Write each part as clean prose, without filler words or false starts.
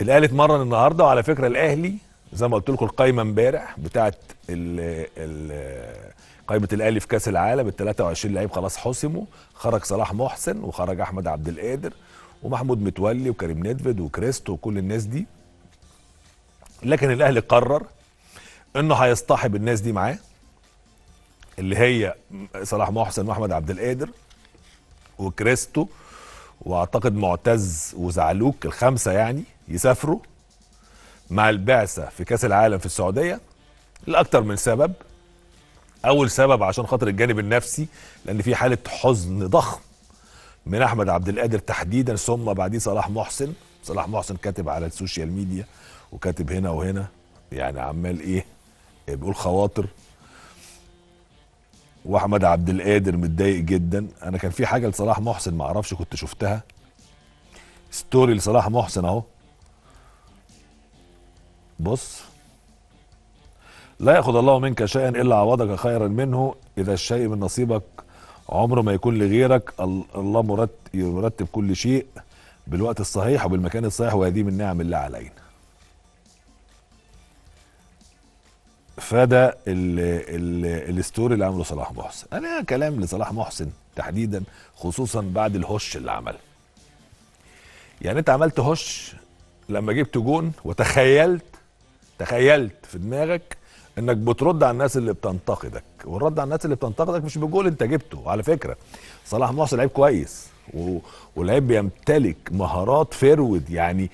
الاهلي اتمرن النهارده، وعلى فكره الاهلي زي ما قلت لكم القايمه امبارح بتاعت قائمه الاهلي في كاس العالم، ال 23 لعيب خلاص حسموا. خرج صلاح محسن وخرج احمد عبد القادر ومحمود متولي وكريم نيدفيد وكريستو وكل الناس دي. لكن الاهلي قرر انه هيصطحب الناس دي معاه، اللي هي صلاح محسن واحمد عبد القادر وكريستو واعتقد معتز وزعلوك، الخمسه يعني يسافروا مع البعثه في كاس العالم في السعوديه لاكتر من سبب. اول سبب عشان خاطر الجانب النفسي، لان في حاله حزن ضخم من احمد عبد القادر تحديدا، ثم بعديه صلاح محسن. صلاح محسن كاتب على السوشيال ميديا وكاتب هنا وهنا، يعني عمال ايه، بيقول خواطر. واحمد عبد القادر متضايق جدا. انا كان في حاجه لصلاح محسن ما اعرفش كنت شفتها، ستوري لصلاح محسن اهو، بص: لا ياخذ الله منك شيئا الا عوضك خيرا منه، اذا الشيء من نصيبك عمره ما يكون لغيرك، الله يرتب كل شيء بالوقت الصحيح وبالمكان الصحيح، وهذه من نعم الله علينا. فده الستوري اللي عمله صلاح محسن. انا كلام لصلاح محسن تحديدا، خصوصا بعد الهش اللي عمله. يعني انت عملت هش لما جبت جون، تخيلت في دماغك انك بترد على الناس اللي بتنتقدك، والرد على الناس اللي بتنتقدك مش بجول انت جبته. على فكره صلاح محسن لعيب كويس ولعيب بيمتلك مهارات فيرود، يعني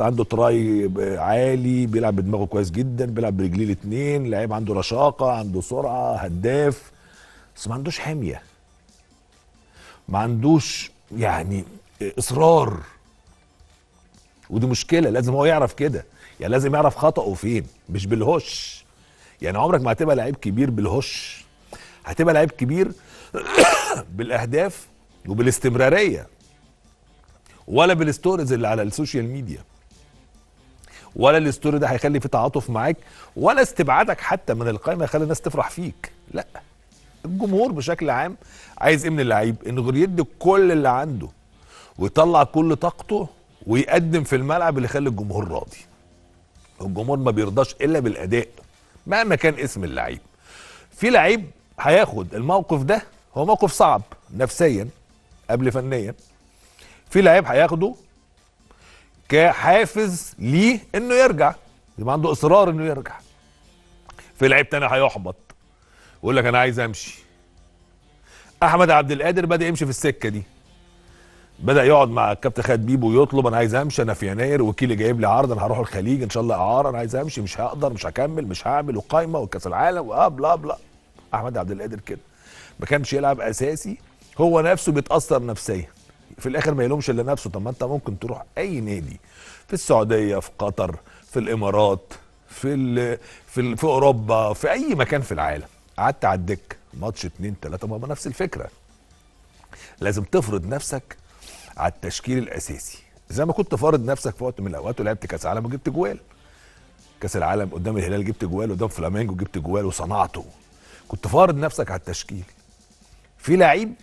عنده تراي عالي، بيلعب بدماغه كويس جدا، بيلعب برجليه الاتنين، لعيب عنده رشاقه، عنده سرعه، هداف، بس ما عندوش حميه، ما عندوش يعني اصرار. ودي مشكله، لازم هو يعرف كده. يعني لازم يعرف خطأه فين، مش بالهش. يعني عمرك ما هتبقى لعيب كبير بالهش، هتبقى لعيب كبير بالاهداف وبالاستمراريه، ولا بالستوريز اللي على السوشيال ميديا، ولا الستوري ده هيخلي في تعاطف معاك، ولا استبعادك حتى من القائمه يخلي الناس تفرح فيك. لا، الجمهور بشكل عام عايز ايه من اللعيب؟ انه يدي كل اللي عنده ويطلع كل طاقته ويقدم في الملعب اللي يخلي الجمهور راضي. الجمهور ما بيرضاش الا بالاداء مهما كان اسم اللعيب. في لعيب هياخد الموقف ده، هو موقف صعب نفسيا قبل فنيا، في لعيب هياخده كحافز ليه انه يرجع، يبقى عنده اصرار انه يرجع. في لعيب تاني هيحبط ويقول لك انا عايز امشي. احمد عبد القادر بدا يمشي في السكه دي، بدا يقعد مع الكابتن خالد بيبو ويطلب: انا عايز امشي، انا في يناير وكيلي جايب لي عرض، انا هروح الخليج ان شاء الله اعاره، انا عايز امشي، مش هقدر، مش هكمل، مش هعمل، وقايمه وكاس العالم بلا بلا. احمد عبد القادر كده ما كانش يلعب اساسي، هو نفسه بيتاثر نفسيا. في الاخر ما يلومش الا نفسه. طب ما انت ممكن تروح اي نادي في السعوديه، في قطر، في الامارات، في اوروبا، في اي مكان في العالم، قعدت على الدكه ماتش اتنين تلاته، ما هو نفس الفكره. لازم تفرض نفسك على التشكيل الاساسي، زي ما كنت فارض نفسك في وقت من الاوقات ولعبت كاس عالم وجبت جوال. كاس العالم قدام الهلال جبت جوال، قدام فلامينجو جبت جوال وصنعته. كنت فارض نفسك على التشكيل. في لعيب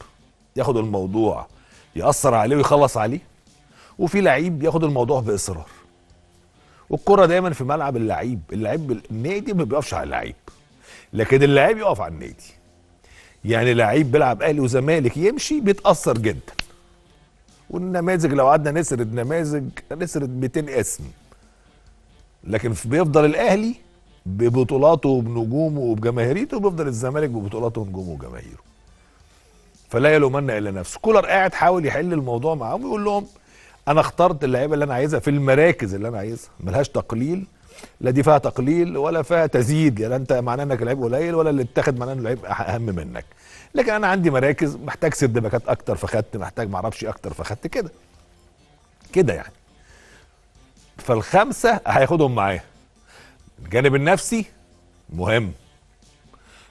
ياخد الموضوع يأثر عليه ويخلص عليه، وفي لعيب ياخد الموضوع بإصرار. والكرة دايما في ملعب اللعيب. النادي ما بيقفش على اللعيب، لكن اللعيب يقف على النادي. يعني لعيب بيلعب اهلي وزمالك يمشي بيتأثر جدا. والنماذج لو قعدنا نسرد نماذج نسرد 200 اسم، لكن بيفضل الاهلي ببطولاته وبنجومه وبجماهيريته، وبيفضل الزمالك ببطولاته ونجومه وجماهيره. فلا يلومن الا نفسه. كولر قاعد حاول يحل الموضوع معاهم ويقول لهم: انا اخترت اللعيبه اللي انا عايزها في المراكز اللي انا عايزها، ملهاش تقليل، لا دي فيها تقليل ولا فيها تزييد. يعني انت معناه انك لعيب قليل، ولا اللي اتاخد معناه انه لعيب اهم منك. لكن انا عندي مراكز محتاج سرد باكات اكتر فخدت، محتاج معرفش اكتر فخدت كده كده يعني. فالخمسه هياخدهم معاه. الجانب النفسي مهم.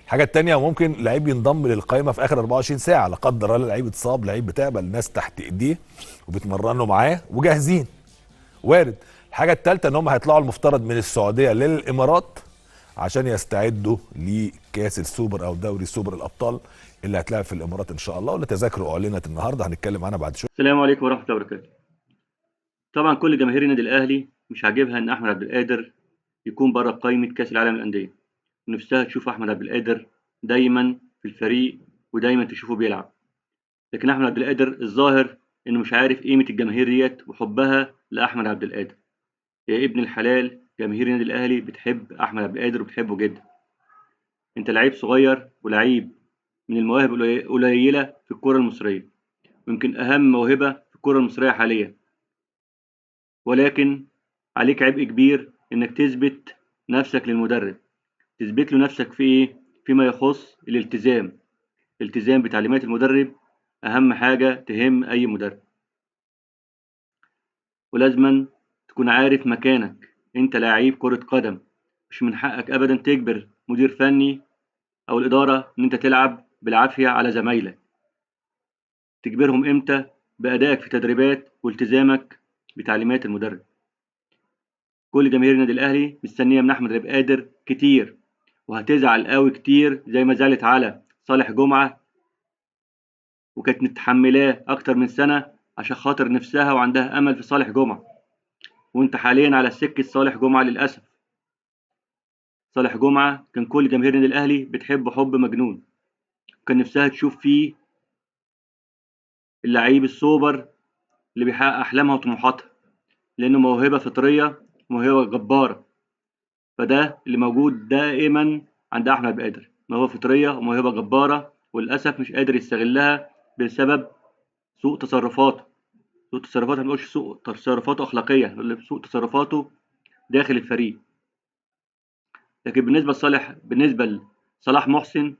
الحاجه التانيه، ممكن لعيب ينضم للقائمه في اخر 24 ساعه، لا قدر الله لعيب اتصاب، لعيب بتقبل الناس تحت ايديه وبيتمرنوا معاه وجاهزين، وارد. الحاجه الثالثه ان هم هيطلعوا المفترض من السعوديه للامارات عشان يستعدوا لكاس السوبر او دوري سوبر الابطال اللي هتلعب في الامارات ان شاء الله، واللي تذاكره اعلنت النهارده، هنتكلم عنها بعد شويه. السلام عليكم ورحمة الله وبركاته. طبعا كل جماهير النادي الاهلي مش عاجبها ان احمد عبد القادر يكون بره قائمه كاس العالم للانديه، ونفسها تشوف احمد عبد القادر دايما في الفريق ودايما تشوفه بيلعب. لكن احمد عبد القادر الظاهر انه مش عارف قيمه الجماهير ديت وحبها لاحمد عبد القادر. يا ابن الحلال، جماهير النادي الاهلي بتحب احمد عبد القادر وبتحبه جدا. انت لعيب صغير ولعيب من المواهب القليله في الكره المصريه، ويمكن اهم موهبه في الكره المصريه حاليا، ولكن عليك عبء كبير إنك تثبت نفسك للمدرب. تثبت له نفسك في إيه؟ فيما يخص الالتزام. الالتزام بتعليمات المدرب أهم حاجة تهم أي مدرب، ولازما تكون عارف مكانك. أنت لاعب كرة قدم، مش من حقك أبدا تجبر مدير فني أو الإدارة إن أنت تلعب بالعافية على زمايلك. تجبرهم إمتى؟ بأدائك في تدريبات والتزامك بتعليمات المدرب. كل جماهير النادي الأهلي مستنية من أحمد عبد القادر كتير، وهتزعل قوي كتير زي ما زعلت على صالح جمعة، وكانت متحملاه أكتر من سنة عشان خاطر نفسها وعندها أمل في صالح جمعة. وأنت حاليا على سكة صالح جمعة للأسف. صالح جمعة كان كل جماهير النادي الأهلي بتحبه حب مجنون، وكان نفسها تشوف فيه اللعيب السوبر اللي بيحقق أحلامها وطموحاتها، لأنه موهبة فطرية، موهبة جبارة. فده اللي موجود دائما عند أحمد عبد القادر، موهبة فطرية وموهبة جبارة، وللأسف مش قادر يستغلها بسبب سوء تصرفاته. سوء تصرفاته، ما بنقولش سوء تصرفاته أخلاقية، نقول سوء تصرفاته داخل الفريق. لكن بالنسبة لصلاح محسن،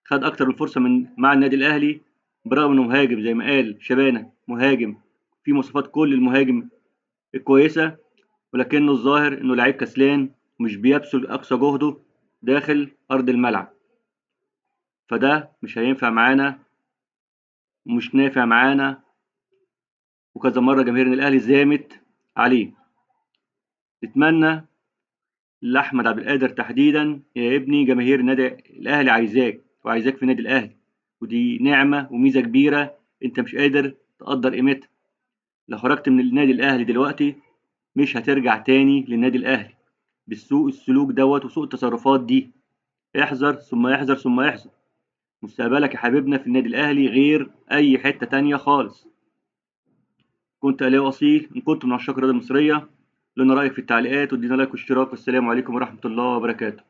خد أكتر من فرصة مع النادي الأهلي، برغم إنه مهاجم زي ما قال شبانة، مهاجم في مواصفات كل المهاجم الكويسة، ولكنه الظاهر إنه لعيب كسلان ومش بيبذل أقصى جهده داخل أرض الملعب. فده مش هينفع معانا ومش نافع معانا، وكذا مرة جماهير الأهلي زامت عليه. نتمنى لأحمد عبد القادر تحديدا، يا ابني جماهير النادي الأهلي عايزاك وعايزاك في النادي الأهلي، ودي نعمة وميزة كبيرة أنت مش قادر تقدر قيمتها. لو خرجت من النادي الأهلي دلوقتي مش هترجع تاني للنادي الأهلي بالسوء السلوك دوت وسوء التصرفات دي. احذر ثم احذر ثم احذر. مستقبلك يا حبيبنا في النادي الأهلي غير أي حتة تانية خالص. كنت أهلاوي أصيل. إن كنت من عشاق الرياضة المصرية، لنا رأيك في التعليقات وادينا لايك واشتراك، والسلام عليكم ورحمة الله وبركاته.